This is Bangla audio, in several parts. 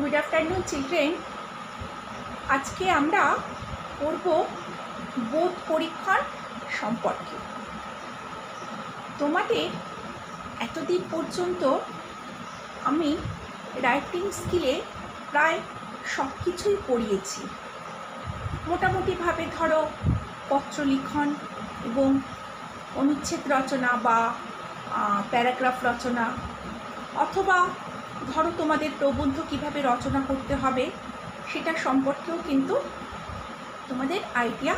Good afternoon children. আজকে আমরা পড়ব বোধ পরীক্ষণ সম্পর্কে। তোমাদের এতদিন পর্যন্ত আমি রাইটিং স্কিলে প্রায় সব কিছুই পড়িয়েছি। মোটামুটিভাবে ধরো পত্র লিখন এবং অনুচ্ছেদ রচনা বা প্যারাগ্রাফ রচনা, অথবা ধরো তোমাদের প্রবন্ধ কিভাবে রচনা করতে হবে সেটা সম্পর্কেও কিন্তু তোমাদের আইডিয়া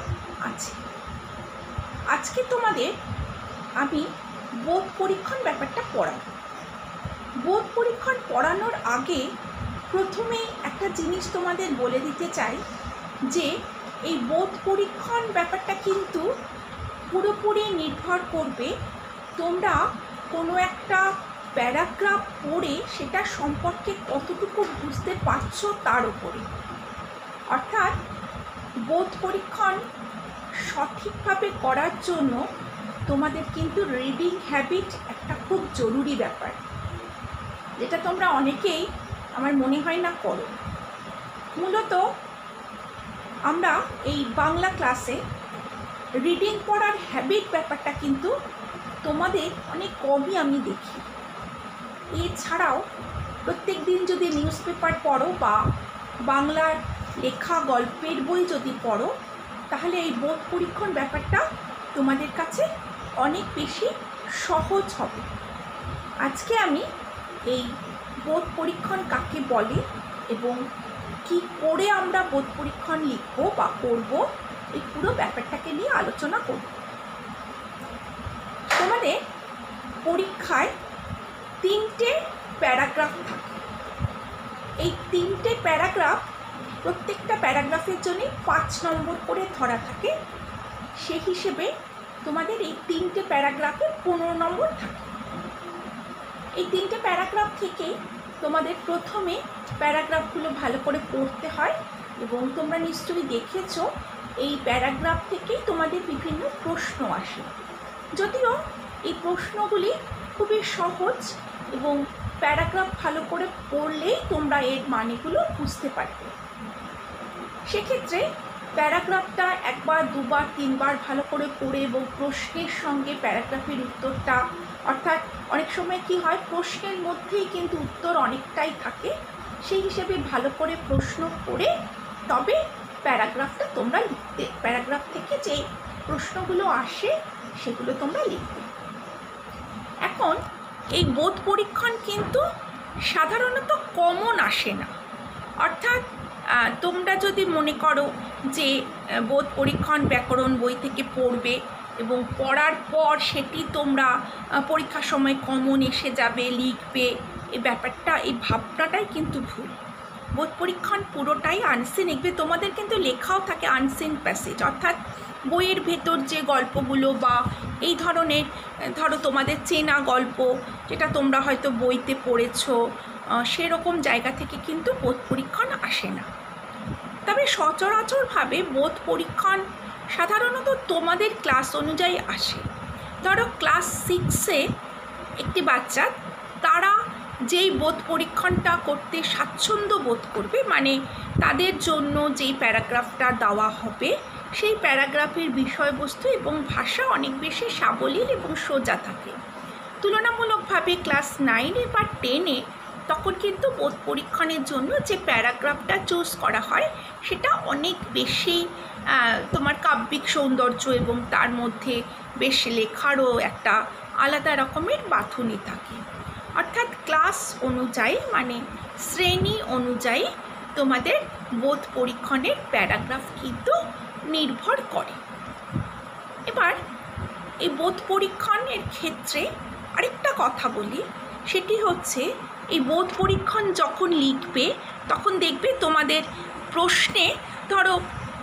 আছে। আজকে তোমাদের আমি বোধ পরীক্ষণ ব্যাপারটা পড়াবো। বোধ পরীক্ষণ পড়ানোর আগে প্রথমে একটা জিনিস তোমাদের বলে দিতে চাই যে এই বোধ পরীক্ষণ ব্যাপারটা কিন্তু পুরোপুরি নির্ভর করবে তোমরা কোনো একটা প্যারাগ্রাফ পড়ে সেটা সম্পর্কে কতটুকু বুঝতে পারছো তার উপরে। অর্থাৎ বোধ পরীক্ষণ সঠিকভাবে করার জন্য তোমাদের কিন্তু রিডিং হ্যাবিট একটা খুব জরুরি ব্যাপার, যেটা তোমরা অনেকেই আমার মনে হয় না করো। মূলত আমরা এই বাংলা ক্লাসে রিডিং পড়ার হ্যাবিট ব্যাপারটা কিন্তু তোমাদের অনেক কমই আমি দেখি। এছাড়াও প্রত্যেক দিন যদি নিউজ পেপার পড়ো বা বাংলার লেখা গল্পের বই যদি পড়ো, তাহলে এই বোধ পরীক্ষণ ব্যাপারটা তোমাদের কাছে অনেক বেশি সহজ হবে। আজকে আমি এই বোধ পরীক্ষণ কাকে বলে এবং কি করে আমরা বোধ পরীক্ষণ লিখব বা করব, এই পুরো ব্যাপারটাকে নিয়ে আলোচনা করব। তোমাদের পরীক্ষায় 3টে প্যারাগ্রাফ থাকে। এই 3টে প্যারাগ্রাফ, প্রত্যেকটা প্যারাগ্রাফের জন্য 5 নম্বর করে ধরা থাকে। সেই হিসেবে তোমাদের এই 3টে প্যারাগ্রাফে 15 নম্বর থাকে। এই 3টে প্যারাগ্রাফ থেকে তোমাদের প্রথমে প্যারাগ্রাফগুলো ভালো করে পড়তে হয় এবং তোমরা নিশ্চয়ই দেখেছো এই প্যারাগ্রাফ থেকেই তোমাদের বিভিন্ন প্রশ্ন আসে। যদিও এই প্রশ্নগুলি খুবই সহজ এবং প্যারাগ্রাফ ভালো করে পড়লেই তোমরা এর মানেগুলো বুঝতে পারবে। সেক্ষেত্রে প্যারাগ্রাফটা 1 বার 2 বার 3 বার ভালো করে পড়ে এবং প্রশ্নের সঙ্গে প্যারাগ্রাফের উত্তরটা, অর্থাৎ অনেক সময় কি হয় প্রশ্নের মধ্যেই কিন্তু উত্তর অনেকটাই থাকে, সেই হিসেবে ভালো করে প্রশ্ন পড়ে তবে প্যারাগ্রাফটা তোমরা লিখতে, প্যারাগ্রাফ থেকে যে প্রশ্নগুলো আসে সেগুলো তোমরা লিখবে। এখন এই বোধ পরীক্ষণ কিন্তু সাধারণত কমন আসে না। অর্থাৎ তোমরা যদি মনে করো যে বোধ পরীক্ষণ ব্যাকরণ বই থেকে পড়বে এবং পড়ার পর সেটি তোমরা পরীক্ষার সময় কমন এসে যাবে, লিখবে, এই ব্যাপারটা, এই ভাবনাটাই কিন্তু ভুল। বোধ পরীক্ষণ পুরোটাই আনসিন। লিখবে তোমাদের কিন্তু লেখাও থাকে আনসিন প্যাসেজ, অর্থাৎ বইয়ের ভেতর যে গল্পগুলো বা এই ধরনের, ধরো তোমাদের চেনা গল্প যেটা তোমরা হয়তো বইতে পড়েছো, সেরকম জায়গা থেকে কিন্তু বোধ পরীক্ষণ আসে না। তবে সচরাচরভাবে বোধ পরীক্ষণ সাধারণত তোমাদের ক্লাস অনুযায়ী আসে। ধরো ক্লাস 6-এ একটি বাচ্চা, তারা যেই বোধ পরীক্ষণটা করতে স্বাচ্ছন্দ্য বোধ করবে, মানে তাদের জন্য যেই প্যারাগ্রাফটা দেওয়া হবে সেই প্যারাগ্রাফের বিষয়বস্তু এবং ভাষা অনেক বেশি সাবলীল এবং সোজা থাকে। তুলনামূলকভাবে ক্লাস 9-এ বা 10-এ তখন কিন্তু বোধ পরীক্ষণের জন্য যে প্যারাগ্রাফটা চুজ করা হয় সেটা অনেক বেশি তোমার কাব্যিক সৌন্দর্য এবং তার মধ্যে বেশ লেখারও একটা আলাদা রকমের বাঁথুনি থাকে। অর্থাৎ ক্লাস অনুযায়ী, মানে শ্রেণী অনুযায়ী তোমাদের বোধ পরীক্ষণের প্যারাগ্রাফ কিন্তু নির্ভর করে। এবার এই বোধ পরীক্ষণের ক্ষেত্রে আরেকটা কথা বলি, সেটি হচ্ছে এই বোধ পরীক্ষণ যখন লিখবে তখন দেখবে তোমাদের প্রশ্নে, ধরো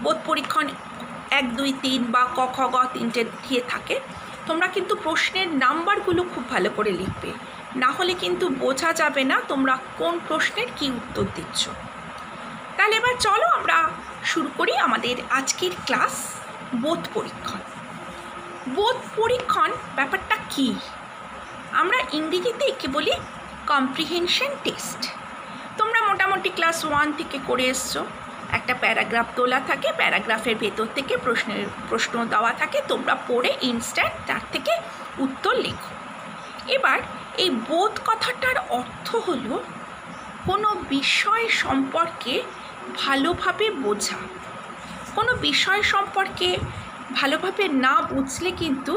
বোধ পরীক্ষণ 1 2 3 বা ক খ গ 3টে দিয়ে থাকে, তোমরা কিন্তু প্রশ্নের নাম্বারগুলো খুব ভালো করে লিখবে, না হলে কিন্তু বোঝা যাবে না তোমরা কোন প্রশ্নের কী উত্তর দিচ্ছ। তাহলে এবার চলো আমরা শুরু করি আমাদের আজকের ক্লাস, বোধ পরীক্ষণ। বোধ পরীক্ষণ ব্যাপারটা কী? আমরা ইংরেজিতে একে বলি কম্প্রিহেনশন টেস্ট। তোমরা মোটামুটি মোটামুটি ক্লাস 1 থেকে করে এসছো। একটা প্যারাগ্রাফ তোলা থাকে, প্যারাগ্রাফের ভেতর থেকে প্রশ্ন দেওয়া থাকে, তোমরা পড়ে ইনস্ট্যান্ট তার থেকে উত্তর লেখো। এবার এই বোধ কথাটার অর্থ হলো কোনো বিষয় সম্পর্কে ভালোভাবে বোঝা। কোনো বিষয় সম্পর্কে ভালোভাবে না বুঝলে কিন্তু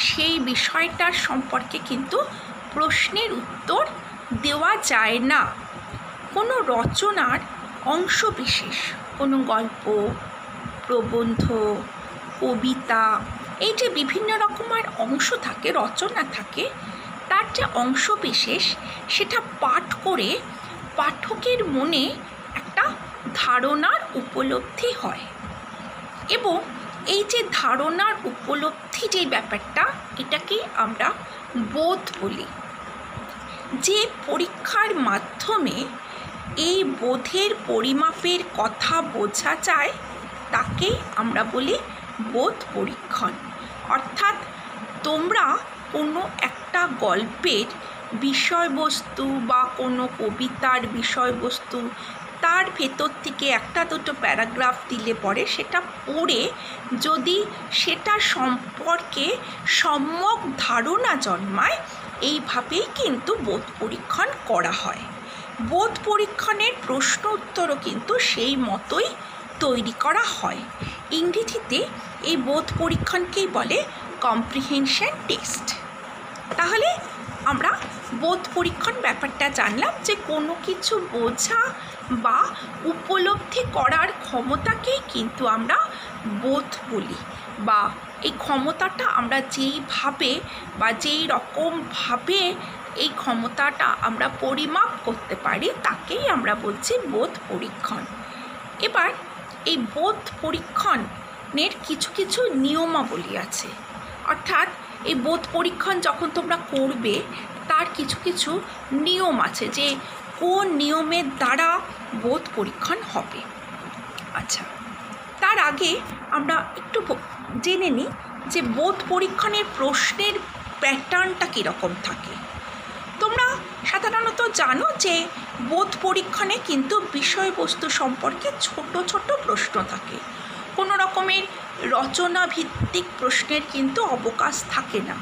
সেই বিষয়টার সম্পর্কে কিন্তু প্রশ্নের উত্তর দেওয়া যায় না। কোনো রচনার অংশ বিশেষ, কোনো গল্প, প্রবন্ধ, কবিতা, এই যে বিভিন্ন রকমের অংশ থাকে, রচনা থাকে, তার যে অংশ বিশেষ সেটা পাঠ করে পাঠকের মনে একটা ধারণার উপলব্ধি হয়। এবং এই যে ধারণার উপলব্ধি যে ব্যাপারটা, এটাকে আমরা বোধ বলি। যে পরীক্ষার মাধ্যমে এই বোধের পরিমাপের কথা বোঝা যায় তাকেই আমরা বলি বোধ পরীক্ষণ। অর্থাৎ তোমরা কোনো একটা গল্পের বিষয়বস্তু বা কোনো কবিতার বিষয়বস্তু তার ভেতর থেকে একটা দুটো প্যারাগ্রাফ দিলে পরে সেটা পড়ে যদি সেটা সম্পর্কে সম্যক ধারণা জন্মায়, এইভাবেই কিন্তু বোধ পরীক্ষণ করা হয়। বোধ পরীক্ষণের প্রশ্ন উত্তরও কিন্তু সেই মতোই তৈরি করা হয়। ইংরেজিতে এই বোধ পরীক্ষণকেই বলে কম্প্রিহেনশন টেস্ট। তাহলে আমরা বোধ পরীক্ষণ ব্যাপারটা জানলাম যে কোনো কিছু বোঝা বা উপলব্ধি করার ক্ষমতাকেই কিন্তু আমরা বোধ বলি, বা এই ক্ষমতাটা আমরা যেইভাবে বা যেই রকমভাবে এই ক্ষমতাটা আমরা পরিমাপ করতে পারি তাকেই আমরা বলছি বোধ পরীক্ষণ। এবার এই বোধ পরীক্ষণের কিছু কিছু নিয়মাবলী আছে। অর্থাৎ এই বোধ পরীক্ষণ যখন তোমরা করবে তার কিছু কিছু নিয়ম আছে যে কোন নিয়মের দ্বারা বোধ পরীক্ষণ হবে। আচ্ছা, তার আগে আমরা একটু জেনে নিই যে বোধ পরীক্ষণের প্রশ্নের প্যাটার্নটা কীরকম থাকে। তোমরা সাধারণত জানো যে বোধ পরীক্ষণে কিন্তু বিষয়বস্তু সম্পর্কে ছোট ছোট প্রশ্ন থাকে। কোনো রকমের রচনা ভিত্তিক প্রশ্নের কিন্তু অবকাশ থাকে না,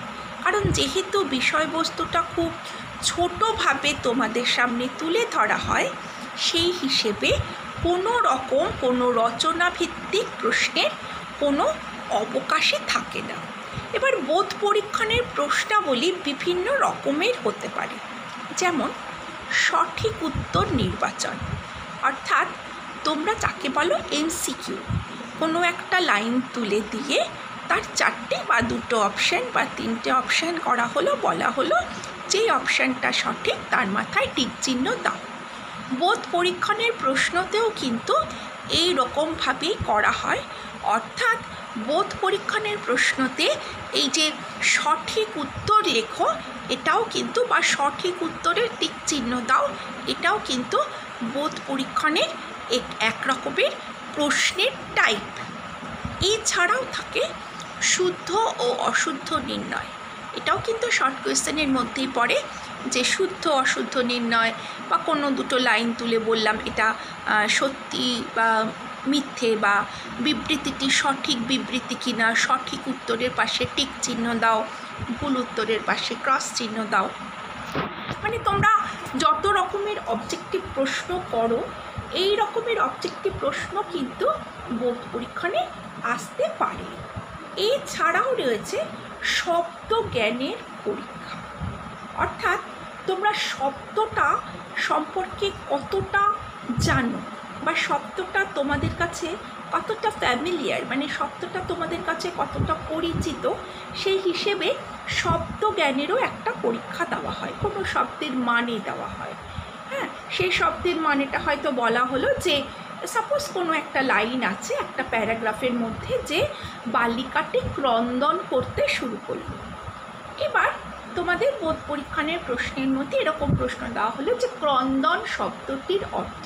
কারণ যেহেতু বিষয়বস্তুটা খুব ছোটোভাবে তোমাদের সামনে তুলে ধরা হয়, সেই হিসেবে কোনো রচনা ভিত্তিক প্রশ্নের কোনো অবকাশই থাকে না। এবার বোধ পরীক্ষণের প্রশ্নাবলী বিভিন্ন রকমের হতে পারে, যেমন সঠিক উত্তর নির্বাচন, অর্থাৎ তোমরা যাকে বলো এমসিকিউ। কোনো একটা লাইন তুলে দিয়ে তার 4টে বা 2টো অপশান বা 3টে অপশান করা হলো, বলা হলো যেই অপশানটা সঠিক তার মাথায় টিক চিহ্ন দাও। বোধ পরীক্ষণের প্রশ্নতেও কিন্তু এই রকমভাবেই করা হয়। অর্থাৎ বোধ পরীক্ষণের প্রশ্নতে এই যে সঠিক উত্তর লেখো এটাও কিন্তু, বা সঠিক উত্তরের টিক চিহ্ন দাও, এটাও কিন্তু বোধ পরীক্ষণের এক রকমের প্রশ্নের টাইপ। এছাড়াও থাকে শুদ্ধ ও অশুদ্ধ নির্ণয়। এটাও কিন্তু শর্ট কোয়েশ্চেনের মধ্যেই পড়ে, যে শুদ্ধ অশুদ্ধ নির্ণয়, বা কোনো দুটো লাইন তুলে বললাম এটা সত্যি বা মিথ্যে, বা বিবৃতিটি সঠিক বিবৃতি কিনা, সঠিক উত্তরের পাশে টিক চিহ্ন দাও, ভুল উত্তরের পাশে ক্রস চিহ্ন দাও। মানে তোমরা যত রকমের অবজেক্টিভ প্রশ্ন করো, এই রকমের অবজেক্টিভ প্রশ্ন কিন্তু বোধ পরীক্ষণে আসতে পারে। এছাড়াও রয়েছে শব্দ জ্ঞানের পরীক্ষা, অর্থাৎ তোমরা শব্দটা সম্পর্কে কতটা জানো বা শব্দটা তোমাদের কাছে কতটা ফ্যামিলিয়ার, মানে শব্দটা তোমাদের কাছে কতটা পরিচিত, সেই হিসেবে শব্দ জ্ঞানেরও একটা পরীক্ষা দেওয়া হয়। কোনো শব্দের মানে দেওয়া হয়। হ্যাঁ, সেই শব্দের মানেটা হয়তো বলা হলো যে সাপোজ কোনো একটা লাইন আছে একটা প্যারাগ্রাফের মধ্যে, যে বালিকাটি ক্রন্দন করতে শুরু করল। এবার তোমাদের বোধ পরীক্ষণের প্রশ্নের মধ্যে এরকম প্রশ্ন দেওয়া হলো যে ক্রন্দন শব্দটির অর্থ,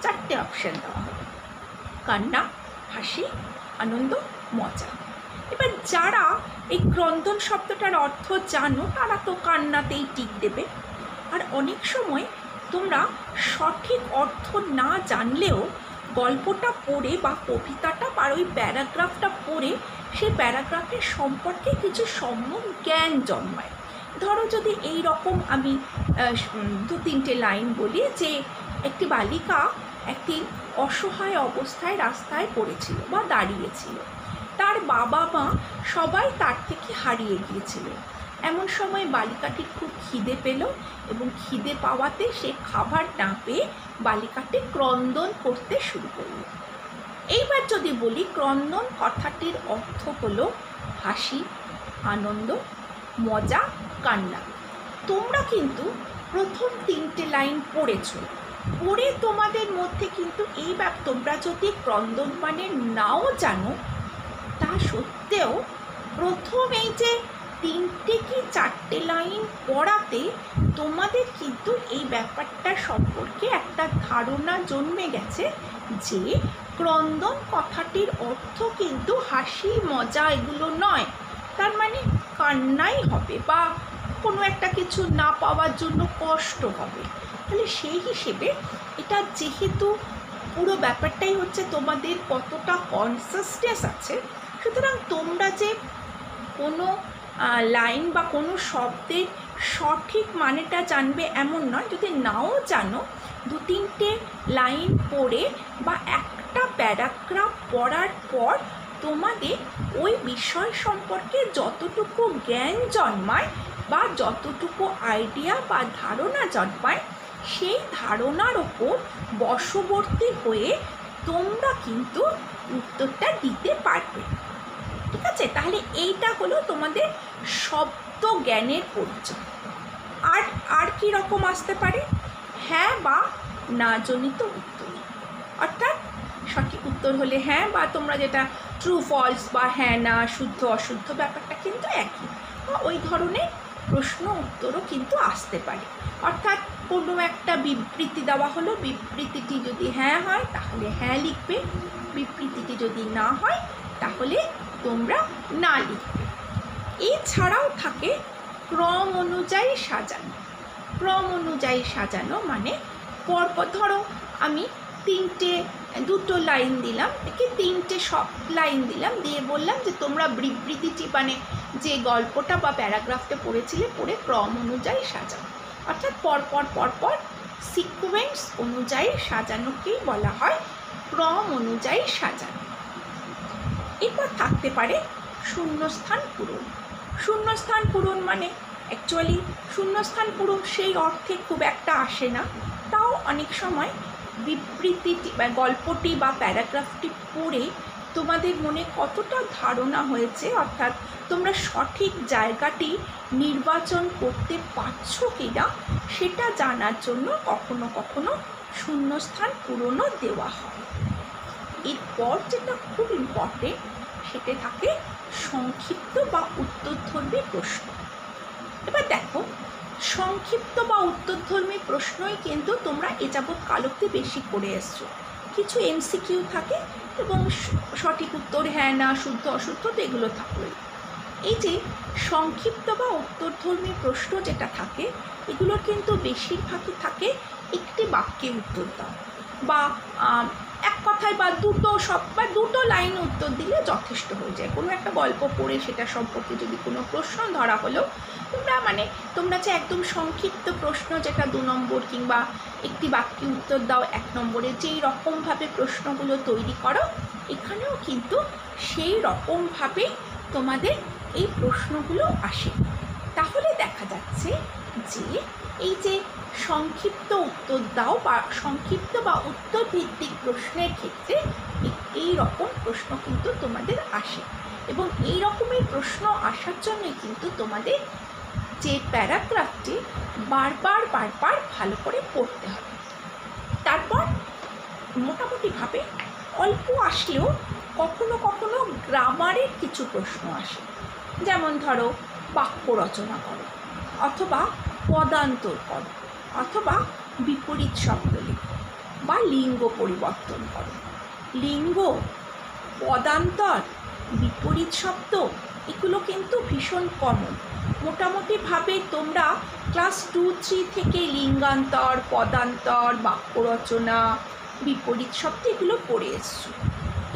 4টে অপশান দেওয়া হলো, কান্না, হাসি, আনন্দ, মজা। এবার যারা এই ক্রন্দন শব্দটার অর্থ জানো তারা তো কান্নাতেই টিক দেবে। আর অনেক সময় তোমরা সঠিক অর্থ না জানলেও গল্পটা পড়ে বা কবিতাটা বা ওই প্যারাগ্রাফটা পড়ে সেই প্যারাগ্রাফের সম্পর্কে কিছু সম্যক জ্ঞান জন্মায়। ধরো যদি এই রকম আমি 2-3টে লাইন বলি যে একটি বালিকা একটি অসহায় অবস্থায় রাস্তায় পড়েছিল বা দাঁড়িয়েছিল, তার বাবা মা সবাই তার থেকে হারিয়ে গিয়েছিল। এমন সময় বালিকাটির খুব খিদে পেল এবং খিদে পাওয়াতে সে খাবার না পেয়ে বালিকাটি ক্রন্দন করতে শুরু করল। এইবার যদি বলি, ক্রন্দন কথাটির অর্থ হলো হাসি, আনন্দ, মজা, কান্না। তোমরা কিন্তু প্রথম 3টে লাইন পড়েছো, পড়ে তোমাদের মধ্যে কিন্তু তোমরা যদি ক্রন্দন মানে নাও জানো, তা সত্ত্বেও প্রথম এই যে 3টে কি 4টে লাইন পড়াতে তোমাদের কিন্তু এই ব্যাপারটা সম্পর্কে একটা ধারণা জন্মে গেছে যে ক্রন্দন কথাটির অর্থ কিন্তু হাসি, মজা এগুলো নয়, তার মানে কান্নাই হবে বা কোনো একটা কিছু না পাওয়ার জন্য কষ্ট হবে। তাহলে সেই হিসেবে এটা যেহেতু পুরো ব্যাপারটাই হচ্ছে তোমাদের কতটা কনসিয়াসনেস আছে, সুতরাং তোমরা যে কোনো লাইন বা কোনো শব্দের সঠিক মানেটা জানবে এমন নয়। যদি নাও জানো, 2-3টে লাইন পড়ে বা একটা প্যারাগ্রাফ পড়ার পর তোমাদের ওই বিষয় সম্পর্কে যতটুকু জ্ঞান জন্মায় বা যতটুকু আইডিয়া বা ধারণা জন্মায়, সেই ধারণার ওপর বশবর্তী হয়ে তোমরা কিন্তু উত্তরটা দিতে পারবে। ঠিক আছে? তাহলে এইটা হলো তোমাদের শব্দ জ্ঞানের পরিচয়। আর কি রকম আসতে পারে? হ্যাঁ বা না জনিত উত্তর, অর্থাৎ সঠিক উত্তর হলে হ্যাঁ, বা তোমরা যেটা ট্রু ফলস বা হ্যাঁ না, শুদ্ধ অশুদ্ধ, ব্যাপারটা কিন্তু একই। ওই ধরনের প্রশ্ন উত্তরও কিন্তু আসতে পারে। অর্থাৎ কোনো একটা বিবৃতি দেওয়া হলো, বিবৃতিটি যদি হ্যাঁ হয় তাহলে হ্যাঁ লিখবে, বিবৃতিটি যদি না হয় তাহলে তোমরা না লিখবে। এছাড়াও থাকে ক্রম অনুযায়ী সাজানো। ক্রম অনুযায়ী সাজানো মানে পরপর, ধরো আমি 2টো লাইন দিলাম, 3টে সব লাইন দিলাম, দিয়ে বললাম যে তোমরা বিবৃতিটি মানে যে গল্পটা বা প্যারাগ্রাফটা পড়েছিলে পড়ে ক্রম অনুযায়ী সাজাও। অর্থাৎ পরপর সিকোয়েন্স অনুযায়ী সাজানোকেই বলা হয় ক্রম অনুযায়ী সাজানো। এরপর থাকতে পারে শূন্যস্থান পূরণ। শূন্যস্থান পূরণ মানে অ্যাকচুয়ালি শূন্যস্থান পূরণ সেই অর্থে খুব একটা আসে না, তাও অনেক সময় বিবৃতিটি বা গল্পটি বা প্যারাগ্রাফটি পড়ে তোমাদের মনে কতটা ধারণা হয়েছে, অর্থাৎ তোমরা সঠিক জায়গাটি নির্বাচন করতে পারছো কি না, সেটা জানার জন্য কখনো কখনো শূন্যস্থান পূরণও দেওয়া হয়। এরপর যেটা খুব ইম্পর্টেন্ট, সেটা থাকে সংক্ষিপ্ত বা উত্তরধর্মী প্রশ্ন। এবার দেখো, সংক্ষিপ্ত বা উত্তরধর্মী প্রশ্নই কিন্তু তোমরা এ যাবৎ কালতে বেশি করে এসছো। কিছু MCQ থাকে এবং সঠিক উত্তর হ্যাঁ না, শুদ্ধ অশুদ্ধ, তো এগুলো থাকবে। এই যে সংক্ষিপ্ত বা উত্তরধর্মী প্রশ্ন যেটা থাকে, এগুলোর কিন্তু বেশিরভাগই থাকে একটি বাক্যে উত্তর দাও বা এক কথায় বা দুটো লাইন উত্তর দিলে যথেষ্ট হয়ে যায়। কোনো একটা গল্প পড়ে সেটা সম্পর্কে যদি কোনো প্রশ্ন ধরা হলো, তোমরা যে একদম সংক্ষিপ্ত প্রশ্ন যেটা 2 নম্বর কিংবা একটি বাক্যে উত্তর দাও 1 নম্বরে, যেই রকমভাবে প্রশ্নগুলো তৈরি করো, এখানেও কিন্তু সেই রকমভাবেই তোমাদের এই প্রশ্নগুলো আসে। তাহলে দেখা যাচ্ছে যে এই যে সংক্ষিপ্ত উত্তর দাও বা সংক্ষিপ্ত বা উত্তর ভিত্তিক প্রশ্নের ক্ষেত্রে এই রকম প্রশ্ন কিন্তু তোমাদের আসে, এবং এই রকমের প্রশ্ন আসার জন্যই কিন্তু তোমাদের যে প্যারাগ্রাফটি বারবার ভালো করে পড়তে হবে। তারপর মোটামুটিভাবে অল্প আসলেও কখনো কখনো গ্রামারের কিছু প্রশ্ন আসে, যেমন ধরো বাক্য রচনা করো, অথবা পদান্তর করো, অথবা বিপরীত শব্দ লেখো, বা লিঙ্গ পরিবর্তন করো। লিঙ্গ, পদান্তর, বিপরীত শব্দ এগুলো কিন্তু ভীষণ কমন, মোটামুটিভাবে তোমরা ক্লাস 2-3 থেকে লিঙ্গান্তর, পদান্তর, বাক্য রচনা, বিপরীত শব্দ এগুলো পড়ে এসছো।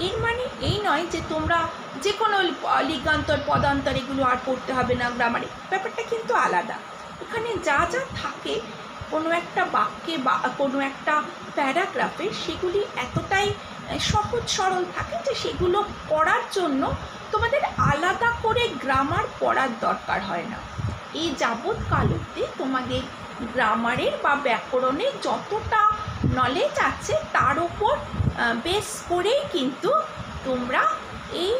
এর মানে এই নয় যে তোমরা যে কোনো লিঙ্গান্তর, পদান্তর এগুলো আর পড়তে হবে না, গ্রামারে ব্যাপারটা কিন্তু আলাদা। এখানে যা যা থাকে কোনো একটা বাক্যে বা কোনো একটা প্যারাগ্রাফে, সেগুলি এতটাই সহজ সরল থাকে যে সেগুলো করার জন্য তোমাদের আলাদা করে গ্রামার পড়ার দরকার হয় না। এই যাবৎকাল অবধি তোমাদের গ্রামারের বা ব্যাকরণের যতটা নলেজ আছে তার ওপর বেস করেই কিন্তু তোমরা এই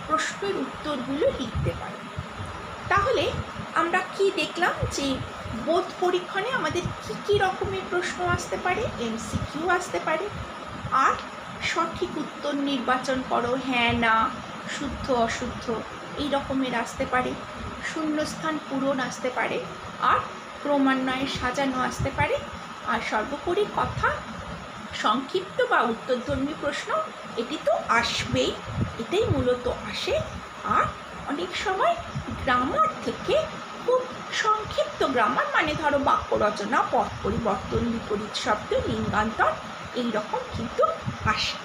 প্রশ্নের উত্তরগুলো লিখতে পারো। তাহলে আমরা কি দেখলাম যে বোধ পরীক্ষণে আমাদের কী রকমের প্রশ্ন আসতে পারে, এমসিকিউ আসতে পারে, আর সঠিক উত্তর নির্বাচন করো, হ্যাঁ না, শুদ্ধ অশুদ্ধ এই রকমের আসতে পারে, শূন্যস্থান পূরণ আসতে পারে, আর ক্রমান্বয়ে সাজানো আসতে পারে, আর সর্বোপরি কথা সংক্ষিপ্ত বা উত্তরধর্মী প্রশ্ন এটি তো আসবেই, এটাই মূলত আসে। আর অনেক সময় গ্রামার থেকে খুব সংক্ষিপ্ত গ্রামার, মানে ধরো বাক্য রচনা, পদ পরিবর্তন, বিপরীত শব্দ, লিঙ্গান্তর এইরকম কিন্তু আসে।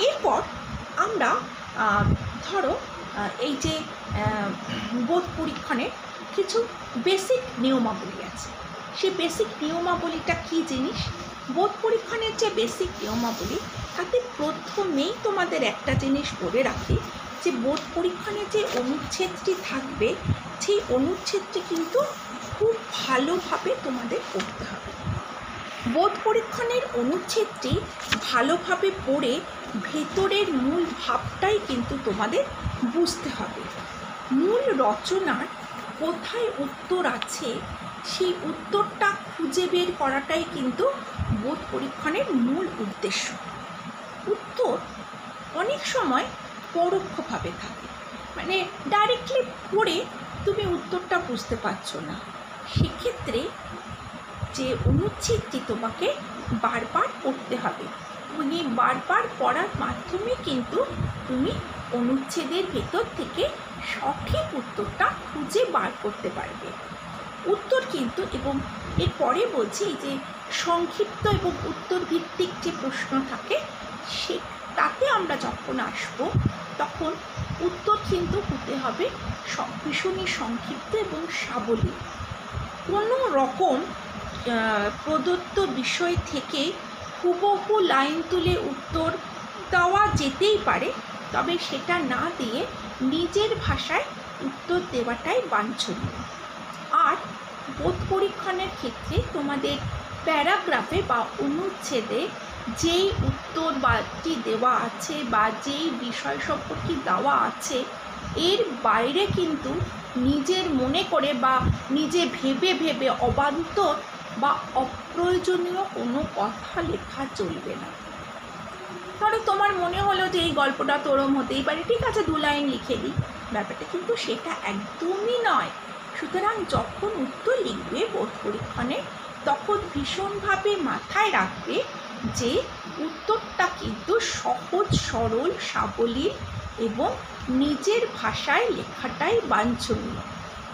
এরপর আমরা ধরো এই যে বোধ পরীক্ষণের কিছু বেসিক নিয়মাবলী আছে, সেই বেসিক নিয়মাবলীটা কী জিনিস? বোধ পরীক্ষণের যে বেসিক নিয়মাবলী, তাতে প্রথমেই তোমাদের একটা জিনিস বলে রাখি যে বোধ পরীক্ষণের যে অনুচ্ছেদটি থাকবে, সেই অনুচ্ছেদটি কিন্তু খুব ভালোভাবে তোমাদের পড়তে হবে। বোধ পরীক্ষণের অনুচ্ছেদটি ভালোভাবে পড়ে ভেতরের মূল ভাবটাই কিন্তু তোমাদের বুঝতে হবে। মূল রচনার কোথায় উত্তর আছে সেই উত্তরটা খুঁজে বের করাটাই কিন্তু বোধ পরীক্ষণের মূল উদ্দেশ্য। উত্তর অনেক সময় পরোক্ষভাবে থাকে, মানে ডাইরেক্টলি পড়ে তুমি উত্তরটা বুঝতে পারছো না। সেক্ষেত্রে যে অনুচ্ছেদটি তোমাকে বারবার পড়তে হবে, এবং এই বারবার পড়ার মাধ্যমে কিন্তু তুমি অনুচ্ছেদের ভেতর থেকে সঠিক উত্তরটা খুঁজে বার করতে পারবে। উত্তর কিন্তু, এবং এরপরে বলছি যে সংক্ষিপ্ত এবং উত্তর ভিত্তিক যে প্রশ্ন থাকে সে তাতে আমরা যখন আসবো তখন উত্তর কিন্তু হতে হবে ভীষণই সংক্ষিপ্ত এবং সাবলীল। কোনো রকম প্রদত্ত বিষয় থেকে হুবহু লাইন তুলে উত্তর দেওয়া যেতেই পারে, তবে সেটা না দিয়ে নিজের ভাষায় উত্তর দেওয়াটাই বাঞ্ছনীয়। আর বোধ পরীক্ষণের ক্ষেত্রে তোমাদের প্যারাগ্রাফে বা অনুচ্ছেদে যেই উত্তর বাটি দেওয়া আছে বা যেই বিষয় সম্পর্কে দেওয়া আছে, এর বাইরে কিন্তু নিজের মনে করে বা নিজে ভেবে ভেবে অবান্তর বা অপ্রয়োজনীয় কোনো কথা লেখা চলবে না। ধরো তোমার মনে হলো যে এই গল্পটা তো ওরম হতেই পারে, ঠিক আছে 2 লাইন লিখে দিই, ব্যাপারটা কিন্তু সেটা একদমই নয়। সুতরাং যখন উত্তর লিখবে বোধ পরীক্ষণে, তখন ভীষণভাবে মাথায় রাখবে যে উত্তরটা কিন্তু সহজ সরল সাবলীল এবং নিজের ভাষায় লেখাটাই বাঞ্ছনীয়।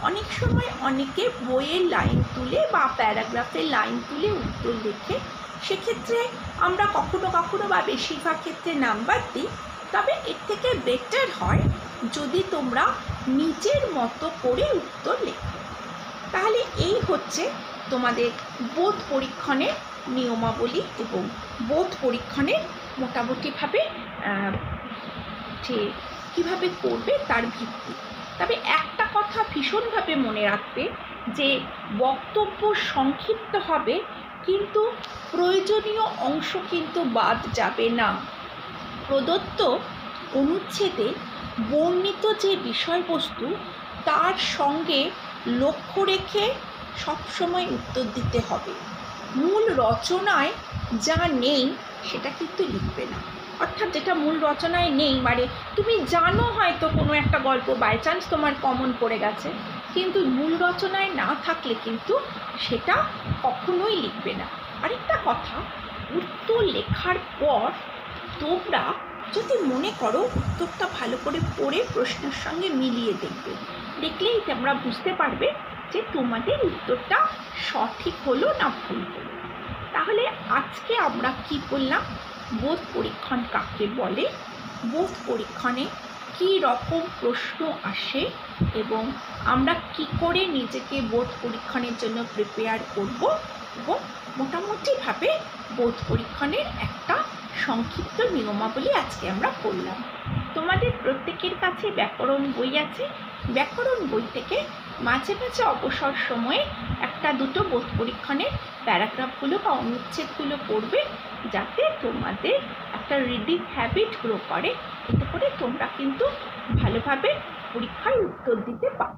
অনেক সময় অনেকে বইয়ের লাইন তুলে বা প্যারাগ্রাফের লাইন তুলে উত্তর লেখে, সেক্ষেত্রে আমরা কখনো কখনো বা বেশিরভাগ ক্ষেত্রে নাম্বার দিই। তবে এর থেকে বেটার হয় যদি তোমরা নিজের মতো করে উত্তর লেখো। তাহলে এই হচ্ছে তোমাদের বোধ পরীক্ষণের নিয়মাবলী এবং বোধ পরীক্ষণের মোটামুটিভাবে যে কীভাবে করবে তার ভিত্তি। তবে একটা কথা ভীষণভাবে মনে রাখবে যে বক্তব্য সংক্ষিপ্ত হবে, কিন্তু প্রয়োজনীয় অংশ কিন্তু বাদ যাবে না। প্রদত্ত অনুচ্ছেদে বর্ণিত যে বিষয়বস্তু তার সঙ্গে লক্ষ্য রেখে সবসময় উত্তর দিতে হবে। মূল রচনায় যা নেই সেটা কিন্তু লিখবে না। অর্থাৎ যেটা মূল রচনায় নেই, মানে তুমি জানো হয়তো কোনো একটা গল্প বাই চান্স তোমার কমন পড়ে গেছে, কিন্তু মূল রচনায় না থাকলে কিন্তু সেটা কখনোই লিখবে না। আরেকটা কথা, উত্তর লেখার পর তোমরা যদি মনে করো উত্তরটা ভালো করে পড়ে প্রশ্নের সঙ্গে মিলিয়ে দেখবে, দেখলেই তোমরা বুঝতে পারবে যে তোমাদের উত্তরটা সঠিক হলো না ভুল হলো। তাহলে আজকে আমরা কি করলাম, বোধ পরীক্ষণ কাকে বলে, বোধ পরীক্ষণে কী রকম প্রশ্ন আসে এবং আমরা কি করে নিজেকে বোধ পরীক্ষণের জন্য প্রিপেয়ার করব, এবং মোটামুটিভাবে বোধ পরীক্ষণের একটা সংক্ষিপ্ত নিয়মাবলী আজকে আমরা করলাম। তোমাদের প্রত্যেকের কাছে ব্যাকরণ বই আছে, ব্যাকরণ বই থেকে মাঝে মাঝে অবসর সময়ে একটা দুটো বোধ পরীক্ষণের প্যারাগ্রাফগুলো বা অনুচ্ছেদগুলো পড়বে, যাতে তোমাদের একটা রিডিং হ্যাবিট গ্রো করে। এতে করে তোমরা কিন্তু ভালোভাবে পরীক্ষায় উত্তর দিতে পারো।